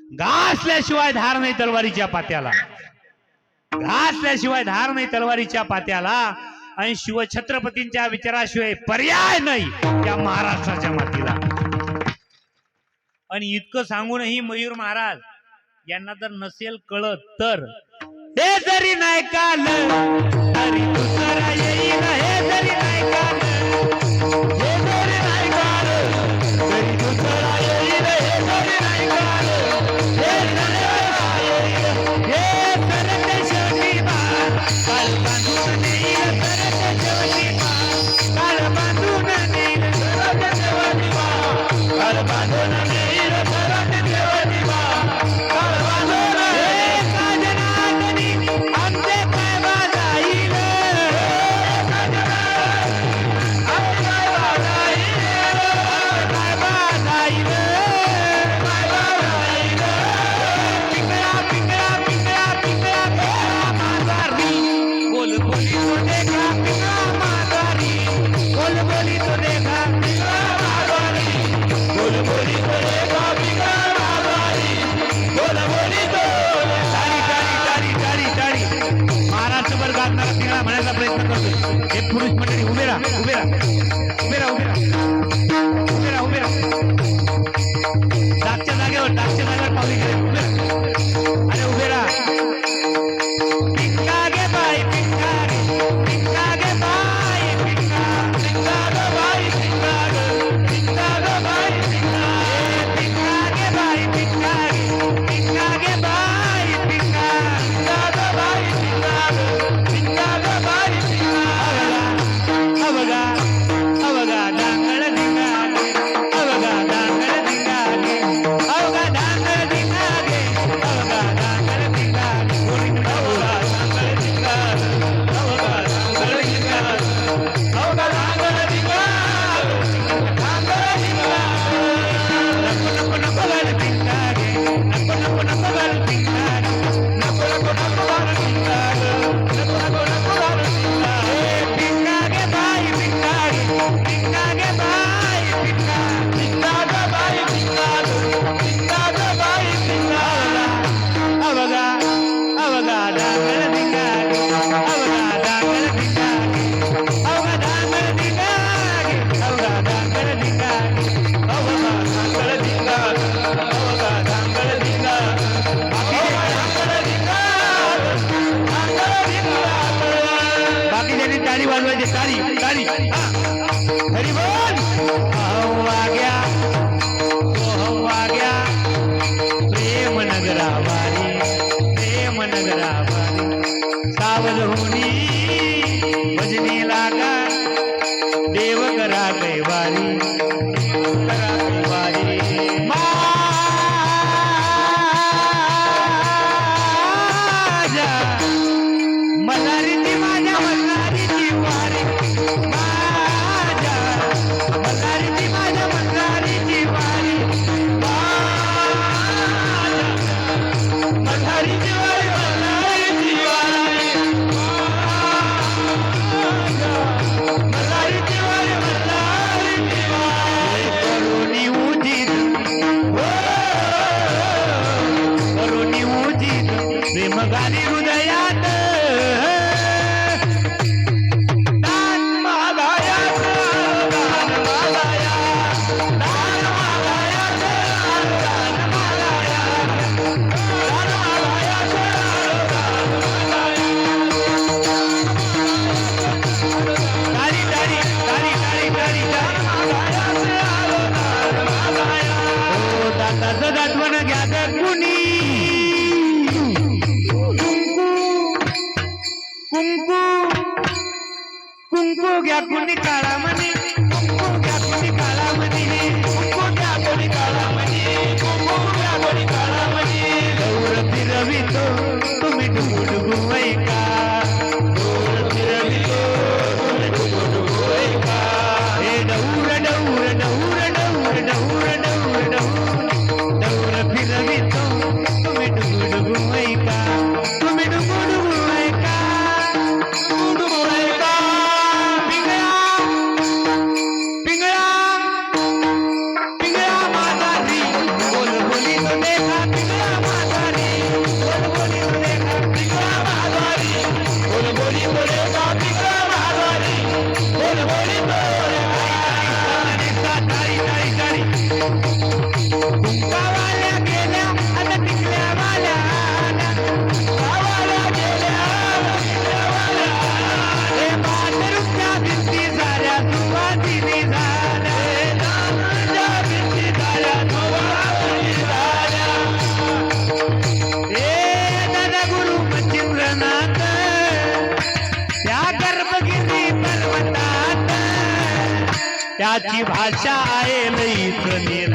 घासल्याशिवाय धार नाही तलवारीच्या पात्याला, घासल्याशिवाय धार नाही तलवारीच्या पात्याला. आणि शिवछत्रपतींच्या विचाराशिवाय पर्याय नाही या महाराष्ट्राच्या मातीला. आणि इतकं सांगूनही मयूर महाराज यांना जर नसेल कळत तर, हे जरी नाही काल तरी दुसरा येईल, हे जरी नाही काल, हे जरी नाही काल तरी दुसरा येईल, हे जरी नाही काल, हे जरी येईल, हे सरते शेवटी बाळ काळ बांधून नेईल, सरते शेवटी बाळ काळ बांधून नेईल, सरते शेवटी बाळ काळ बांधून नेईल, सरते शेवटी बाळ काळ बांधून नेईल. काजनातनी आमचे काय वाजाईल, आमचे काय वाजाईल, काय वाजाईल, काय वाजाईल. पिंगळा पिंगळा पिंगळा पिंगळा पिंगळा माघारी, बोल बोली तो देखा पिंगळा माघारी, बोल बोली तो देखा पिंगळा माघारी, बोल बोली तो देखा पिंगळा माघारी, बोल बोली तो. टाळी टाळी टाळी टाळी टाळी. महाराष्ट्रभर गाजणारा पिंगळा म्हणायचा प्रयत्न करतोय. हे पुरुष मंडळी उभे राहा, उभे राहा, उभे राहा, उभे राहा, उभे राहा, उभे राहा. टाकच्या जागेवर पावली गेले. उभे राहा, अरे उभे राहा. पिंगा गे बाई पिंगा गे, पिंगा गे बाई पिंगा, पिंगा गे बाई पिंगा गे, पिंगा गे बाई पिंगा, पिंगा गे बाई पिंगा गे, पिंगा गे बाई पिंगा, पिंगा गे बाई पिंगा गे, पिंगा गे बाई पिंगा. अवगा अवगा डांगळ धिंगागे, अवगा डांगळ धिंगागे, अवगा डांगळ धिंगागे, अवगा डांगळ धिंगागे, अवगा डांगळ धिंगागे, अवगा डांगळ धिंगागे, अवगा डांगळ धिंगागे, डांगळ धिंगागे. नको नको नको घाल धिंगागे, नको नको नको घाल धिंगागे, नको नको नको घाल धिंगागे, नको नको नको घाल धिंगागे. भिंगागे बाई भिंगागे, भिंगागे बाई भिंगा, भिंगागे बाई भिंगागे, भिंगागे बाई भिंगा. अवगा अवगा डांगळ धिंगागे, अवगा डांगळ धिंगागे, अवगा डांगळ धिंगागे, अवगा डांगळ धिंगागे, अवगा डांगळ धिंगागे, अवगा डांगळ धिंगागे, बाकी ज्यांनी टाळी वाजवायची, टाळी टाळी. हरी बोल. अहो वाग्या ओ वाग्या, प्रेम नगरावारी, प्रेम नगरावारी. सावध होनी भजनी लागा, देव करा कैवारी, करा कैवारी. माझ्या मल्हारीची, माझ्या मल्हारीची वारी, माझ्या मल्हारीची, माझ्या मल्हारीची वारी, माझ्या मल्हारीची वारी, मल्हारीची वारी, मल्हारीची वारी, मल्हारीची वारी. करुणी उजित हो, करुणी उजित प्रेम गाली हृदयात, दान मागायात, दान मागायात, दान मागायात, दान मागायात, दान मागायात, दान मागायात. टाळी टाळी टाळी टाळी टाळी. दान मागायात, दान मागायात. हो दाताचं दातवण घ्या ग कुणी, कुंकू कुंकू घ्या कुणी काळामणी, कुंकू घ्या कुणी काळामणी, कुंकू घ्या कुणी काळामणी, कुंकू घ्या कुणी काळामणी. गौर फिरवितो तुम्ही डुगुडुगु ऐका, गौर फिरवितो तुम्ही डुगुडुगु ऐका. हे डौर डौर डौर डौर डौर डौर डौर, डौर फिरवितो तुम्ही डुगुडुगु ऐका, तुम्ही डुगुडुगु ऐका, डुगुडुगु ऐका. पिंगळा त्याची भाषा आहे लईच